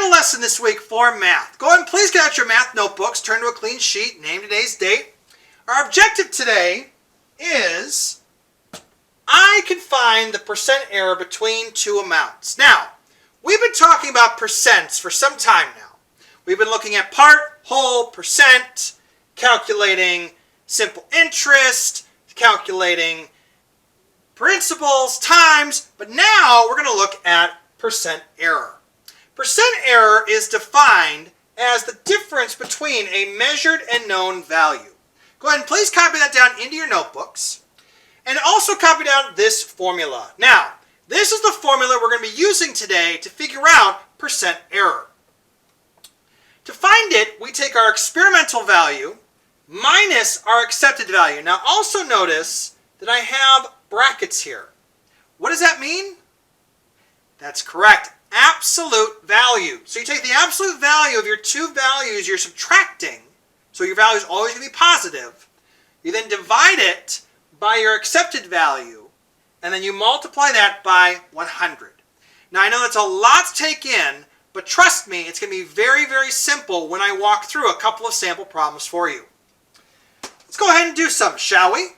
final lesson this week for math. Go ahead and please get out your math notebooks, turn to a clean sheet, name today's date. Our objective today is I can find the percent error between two amounts. Now, we've been talking about percents for some time now. We've been looking at part, whole, percent, calculating simple interest, calculating principals, times, but now we're going to look at percent error. Percent error is defined as the difference between a measured and known value. Go ahead and please copy that down into your notebooks. And also copy down this formula. Now, this is the formula we're going to be using today to figure out percent error. To find it, we take our experimental value minus our accepted value. Now, also notice that I have brackets here. What does that mean? That's correct. Absolute value. So you take the absolute value of your two values you're subtracting, so your value is always going to be positive. You then divide it by your accepted value, and then you multiply that by 100. Now I know that's a lot to take in, but trust me, it's going to be very, very simple when I walk through a couple of sample problems for you. Let's go ahead and do some, shall we?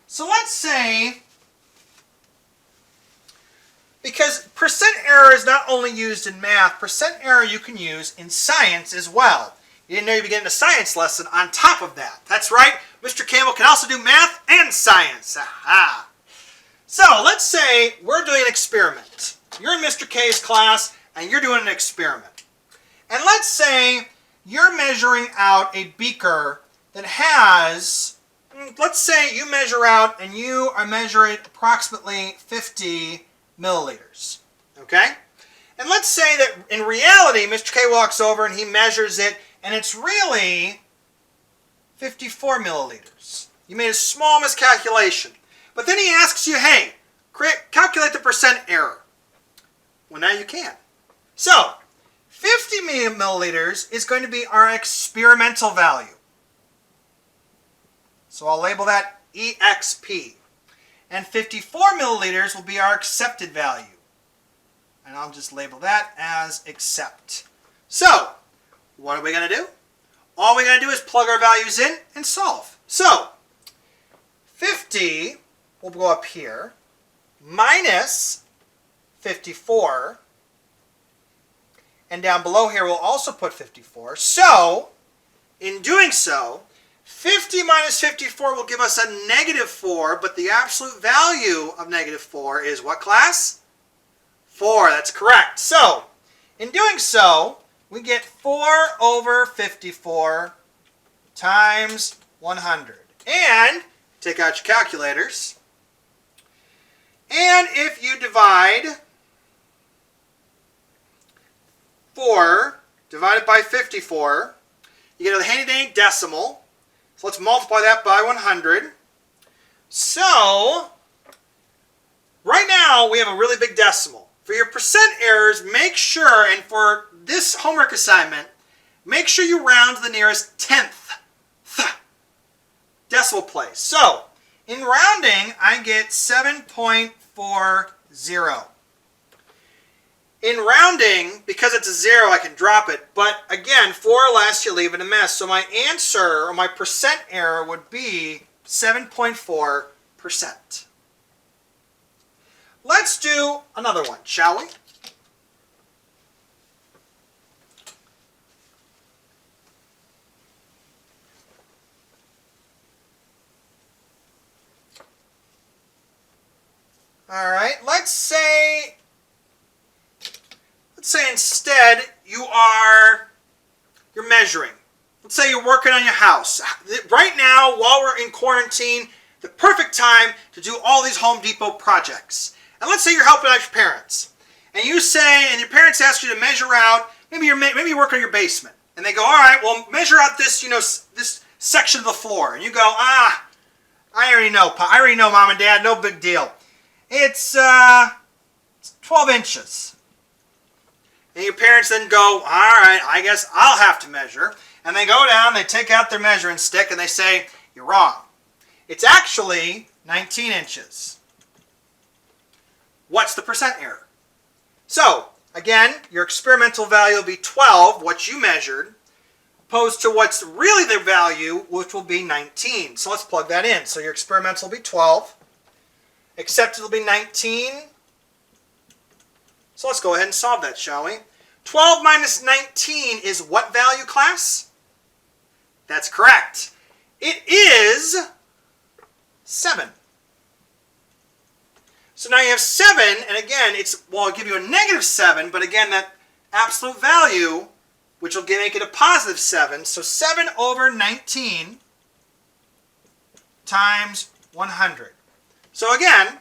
So let's say, because percent error is not only used in math, percent error you can use in science as well. You didn't know you'd be getting a science lesson on top of that. That's right, Mr. Campbell can also do math and science. Aha! So let's say we're doing an experiment. You're in Mr. K's class and you're doing an experiment. And let's say you're measuring out a beaker that has, let's say you measure out and you are measuring approximately 50 milliliters. Okay? And let's say that in reality, Mr. K walks over and he measures it and it's really 54 milliliters. You made a small miscalculation. But then he asks you, hey, calculate the percent error. Well, now you can. So, 50 milliliters is going to be our experimental value. So I'll label that EXP. And 54 milliliters will be our accepted value. And I'll just label that as accept. So, what are we going to do? All we got to do is plug our values in and solve. So, 50 will go up here, minus 54, and down below here we'll also put 54. So, in doing so, 50 minus 54 will give us a negative 4, but the absolute value of negative 4 is what, class? 4, that's correct. So, in doing so, we get 4 over 54 times 100. And, take out your calculators, and if you divide 4 divided by 54, you get a handy-dandy decimal. So let's multiply that by 100. So, right now we have a really big decimal. For your percent errors, make sure, and for this homework assignment, make sure you round to the nearest tenth decimal place. So, in rounding, I get 7.40. In rounding, because it's a 0, I can drop it. But again, 4 or less, you leave it a mess. So my answer, or my percent error, would be 7.4%. Let's do another one, shall we? All right, let's say instead you're measuring. Let's say you're working on your house. Right now, while we're in quarantine, the perfect time to do all these Home Depot projects. And let's say you're helping out your parents. And you say, and your parents ask you to measure out, maybe you're working on your basement. And they go, all right, well, measure out this, this section of the floor. And you go, I already know, Mom and Dad, no big deal. It's 12 inches. And your parents then go, all right, I guess I'll have to measure. And they go down, they take out their measuring stick, and they say, you're wrong. It's actually 19 inches. What's the percent error? So, Again, your experimental value will be 12, what you measured, opposed to what's really the value, which will be 19. So let's plug that in. So your experimental will be 12. Accepted will be 19. So let's go ahead and solve that, shall we? 12 minus 19 is what value, class? That's correct. It is 7. So now you have 7, and again, I'll give you a negative 7, but again, that absolute value, which will make it a positive 7, so 7 over 19 times 100. So again,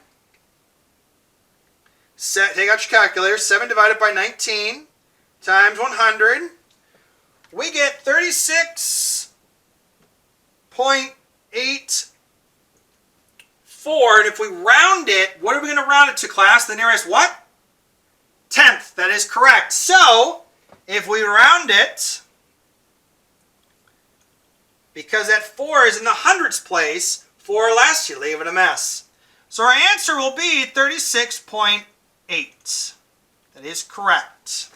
take out your calculator, 7 divided by 19 times 100, we get 36.84, and if we round it, what are we going to round it to, class? The nearest what? Tenth. That is correct. So, if we round it, because that 4 is in the hundredths place, 4 or less, you leave it a mess. So our answer will be 36.8. That is correct.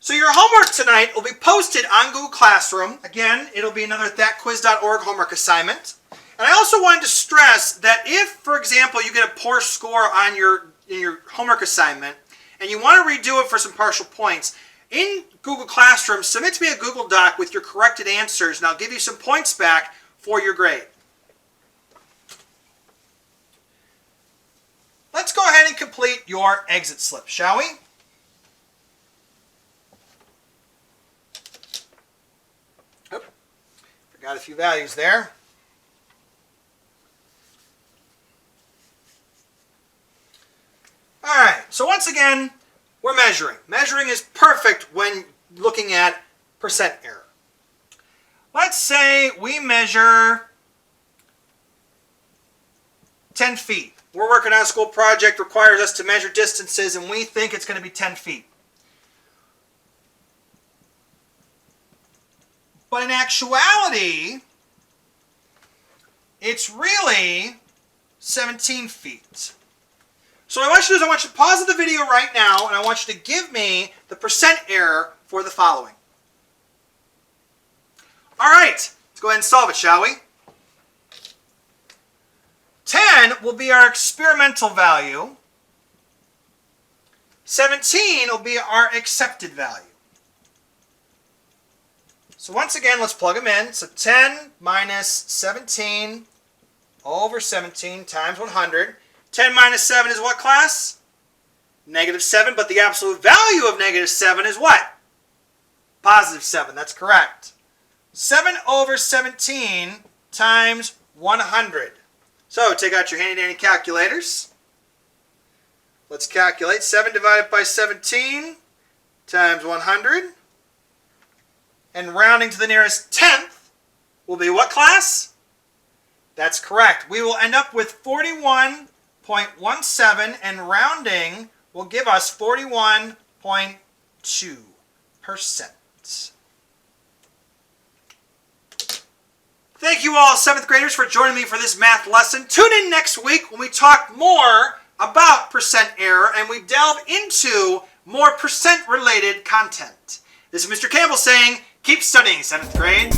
So your homework tonight will be posted on Google Classroom. Again, it'll be another thatquiz.org homework assignment. And I also wanted to stress that if, for example, you get a poor score on your homework assignment and you want to redo it for some partial points, in Google Classroom, submit to me a Google Doc with your corrected answers, and I'll give you some points back for your grade. Let's go ahead and complete your exit slip, shall we? Oh, forgot a few values there. All right, so once again, we're measuring. Measuring is perfect when looking at percent error. Let's say we measure 10 feet. We're working on a school project, requires us to measure distances, and we think it's going to be 10 feet. But in actuality, it's really 17 feet. So what I want you to do is I want you to pause the video right now, and I want you to give me the percent error for the following. All right, let's go ahead and solve it, shall we? 10 will be our experimental value. 17 will be our accepted value. So once again, let's plug them in. So 10 minus 17 over 17 times 100. 10 minus 7 is what, class? Negative 7, but the absolute value of negative 7 is what? Positive 7, that's correct. 7 over 17 times 100. So take out your handy-dandy calculators. Let's calculate. 7 divided by 17 times 100. And rounding to the nearest tenth will be what, class? That's correct. We will end up with 41.17, and rounding will give us 41.2%. Thank you all, 7th graders, for joining me for this math lesson. Tune in next week when we talk more about percent error and we delve into more percent-related content. This is Mr. Campbell saying, keep studying, 7th grade.